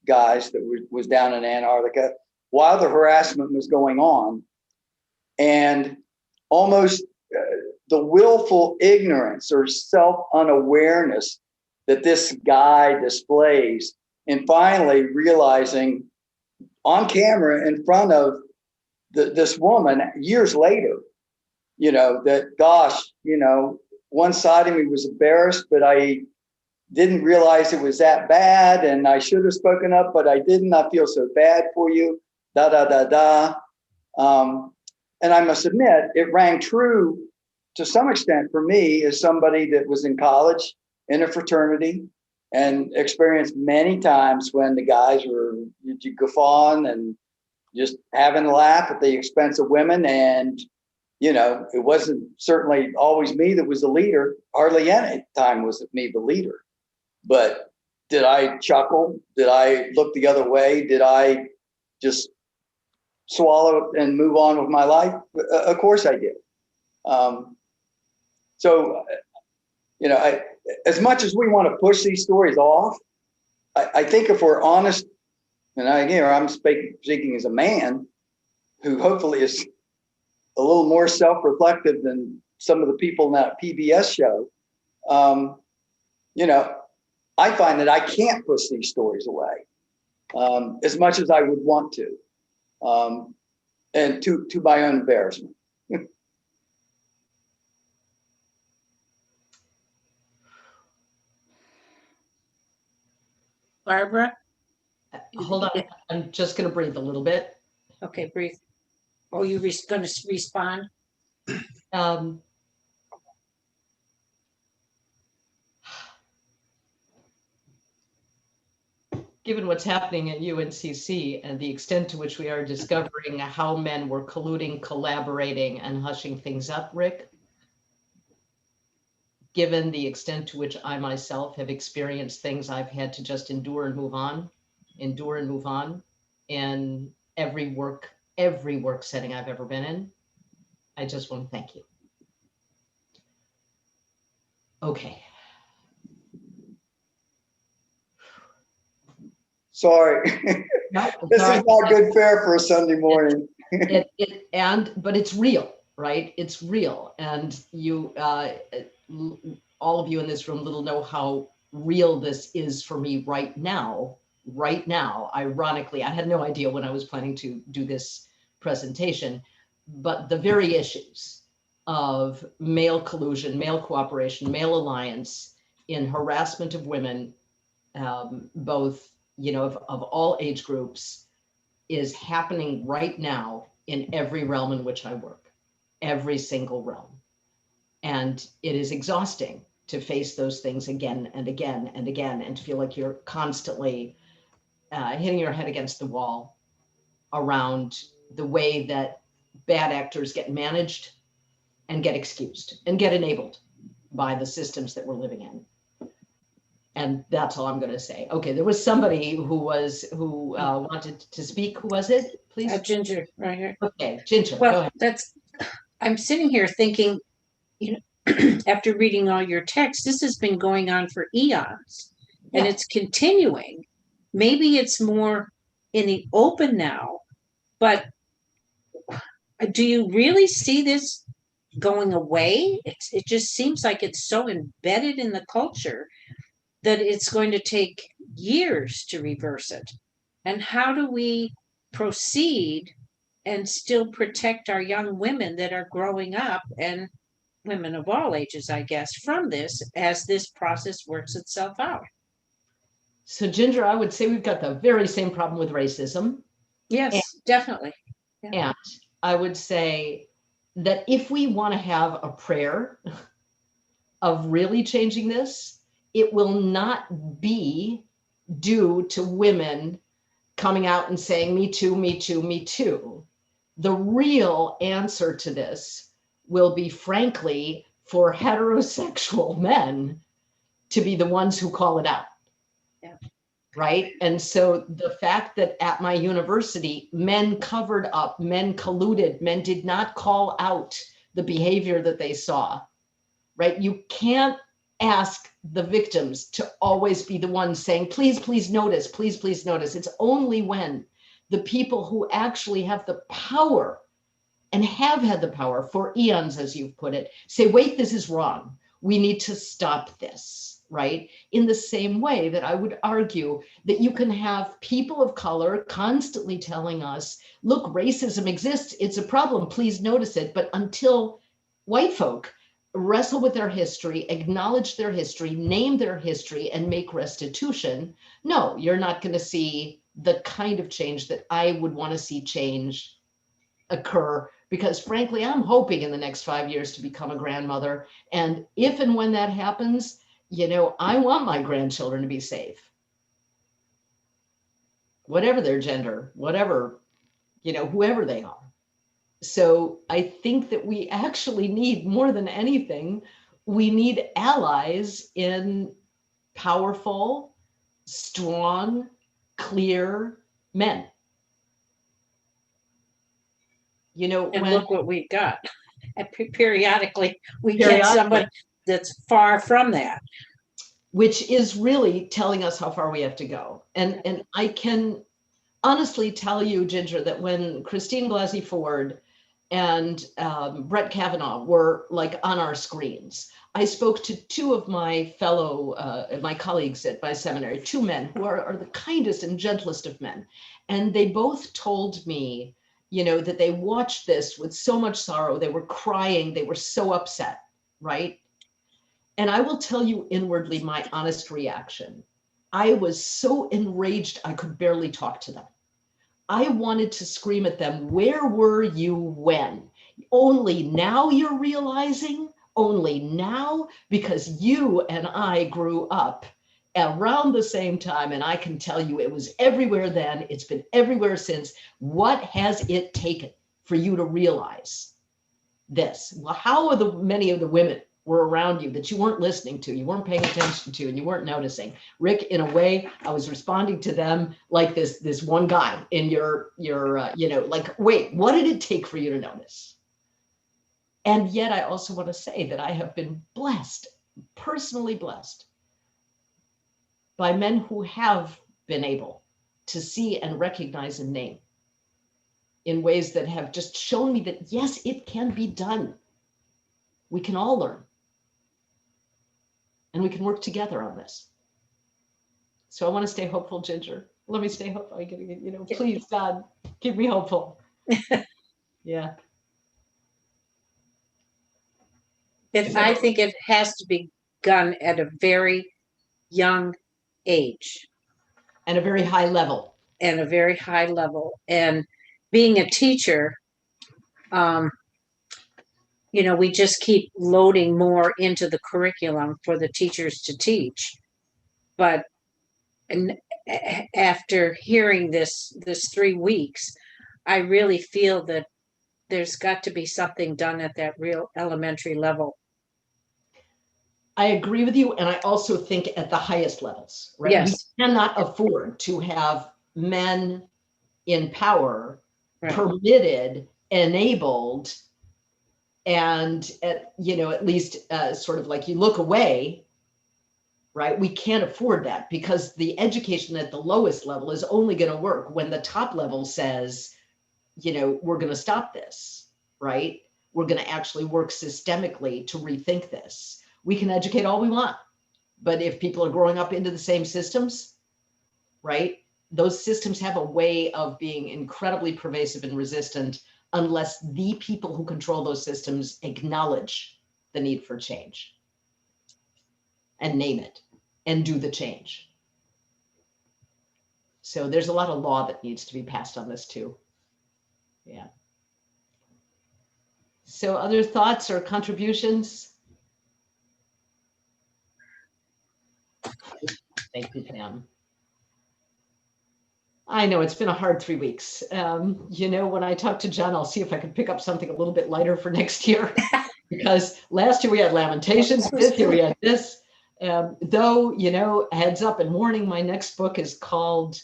guys that was down in Antarctica while the harassment was going on, and almost the willful ignorance or self-unawareness that this guy displays, and finally realizing on camera in front of this woman years later, that, gosh, one side of me was embarrassed, but I didn't realize it was that bad, and I should have spoken up, but I didn't. I feel so bad for you, da, da, da, da. And I must admit, it rang true to some extent for me as somebody that was in college in a fraternity and experienced many times when the guys were guffawing and just having a laugh at the expense of women. And, it wasn't certainly always me that was the leader. Hardly any time was it me the leader. But did I chuckle? Did I look the other way? Did I just swallow it and move on with my life? Of course I did. So, as much as we want to push these stories off, I think if we're honest, and I'm speaking as a man who hopefully is a little more self-reflective than some of the people in that PBS show, I find that I can't push these stories away as much as I would want to, and to my own embarrassment. Barbara? Hold on, I'm just going to breathe a little bit. Okay, breathe. Oh, you going to respond? given what's happening at UNCC and the extent to which we are discovering how men were colluding, collaborating, and hushing things up, Rick, given the extent to which I myself have experienced things I've had to just endure and move on in every work setting I've ever been in, I just want to thank you. Okay. Sorry. No, This sorry. is not good fare for a Sunday morning. But it's real, right? It's real. And you, all of you in this room little know how real this is for me right now. Right now, ironically, I had no idea when I was planning to do this presentation, but the very issues of male collusion, male cooperation, male alliance in harassment of women, both, of all age groups, is happening right now in every realm in which I work, every single realm. And it is exhausting to face those things again and again and again, and to feel like you're constantly hitting your head against the wall around the way that bad actors get managed and get excused and get enabled by the systems that we're living in. And that's all I'm going to say. Okay, there was somebody who wanted to speak. Who was it, please? Ginger, right here. Okay, Ginger, go Well, ahead. I'm sitting here thinking, after reading all your text, this has been going on for eons and Yeah. it's continuing. Maybe it's more in the open now, but do you really see this going away? It just seems like it's so embedded in the culture that it's going to take years to reverse it. And how do we proceed and still protect our young women that are growing up, and women of all ages, I guess, from this as this process works itself out? So Ginger, I would say we've got the very same problem with racism. Yes, definitely. And I would say that if we want to have a prayer of really changing this, it will not be due to women coming out and saying, me too, me too, me too. The real answer to this will be, frankly, for heterosexual men to be the ones who call it out. Yeah. Right? And so the fact that at my university, men covered up, men colluded, men did not call out the behavior that they saw, right? You can't ask the victims to always be the ones saying, please, please notice, please, please notice. It's only when the people who actually have the power and have had the power for eons, as you've put it, say, wait, this is wrong. We need to stop this, right? In the same way that I would argue that you can have people of color constantly telling us, look, racism exists. It's a problem. Please notice it. But until white folk wrestle with their history, acknowledge their history, name their history, and make restitution, no, you're not going to see the kind of change that I would want to see occur, because frankly, I'm hoping in the next 5 years to become a grandmother. And if and when that happens, I want my grandchildren to be safe, whatever their gender, whatever, whoever they are. So I think that we actually need, more than anything, we need allies in powerful, strong, clear men. And look what we got. And periodically we get someone that's far from that. Which is really telling us how far we have to go. And I can honestly tell you, Ginger, that when Christine Blasey Ford and Brett Kavanaugh were like on our screens, I spoke to two of my my colleagues at my seminary, two men who are the kindest and gentlest of men. And they both told me, that they watched this with so much sorrow. They were crying. They were so upset, right? And I will tell you inwardly my honest reaction. I was so enraged I could barely talk to them. I wanted to scream at them, where were you when? Only now you're realizing? Only now? Because you and I grew up around the same time, and I can tell you it was everywhere then, it's been everywhere since. What has it taken for you to realize this? Well, how are the many of the women were around you that you weren't listening to, you weren't paying attention to, and you weren't noticing? Rick, in a way, I was responding to them like this one guy in your like, wait, what did it take for you to notice? And yet I also want to say that I have been blessed, personally blessed, by men who have been able to see and recognize and name in ways that have just shown me that, yes, it can be done. We can all learn. And we can work together on this. So I want to stay hopeful, Ginger. Let me stay hopeful. Please, God, keep me hopeful. Yeah. I think it has to be done at a very young age. And a very high level. And a very high level. And being a teacher, we just keep loading more into the curriculum for the teachers to teach. But after hearing this 3 weeks, I really feel that there's got to be something done at that real elementary level. I agree with you. And I also think at the highest levels, right? Yes. We cannot afford to have men in power permitted, enabled, and at least sort of like you look away, right? We can't afford that, because the education at the lowest level is only going to work when the top level says, we're going to stop this, right? We're going to actually work systemically to rethink this. We can educate all we want, but if people are growing up into the same systems, right? Those systems have a way of being incredibly pervasive and resistant unless the people who control those systems acknowledge the need for change and name it and do the change. So there's a lot of law that needs to be passed on this too. Yeah. So other thoughts or contributions? Thank you, Pam. I know it's been a hard 3 weeks. When I talk to John, I'll see if I can pick up something a little bit lighter for next year, because last year we had Lamentations, this year we had this. Though, heads up and warning, my next book is called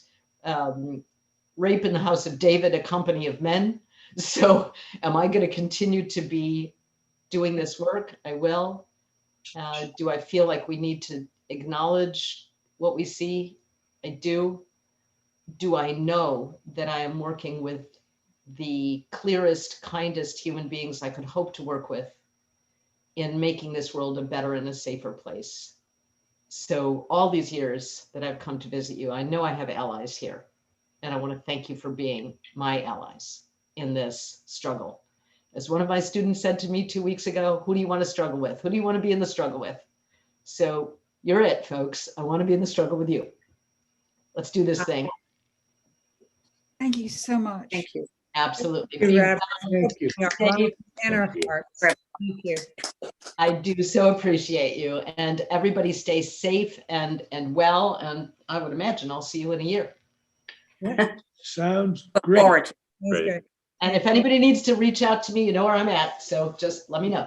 Rape in the House of David, A Company of Men. So am I going to continue to be doing this work? I will. Do I feel like we need to acknowledge what we see? I do. Do I know that I am working with the clearest, kindest human beings I could hope to work with in making this world a better and a safer place? So all these years that I've come to visit you, I know I have allies here, and I want to thank you for being my allies in this struggle. As one of my students said to me 2 weeks ago, who do you want to struggle with? Who do you want to be in the struggle with? So you're it, folks. I want to be in the struggle with you. Let's do this thing. Thank you so much. Thank you. Absolutely. Thank you. In our hearts. Thank you. I do so appreciate you, and everybody stay safe and well. And I would imagine I'll see you in a year. Sounds Look great. forward. That's Great. good. And if anybody needs to reach out to me, you know where I'm at. So just let me know.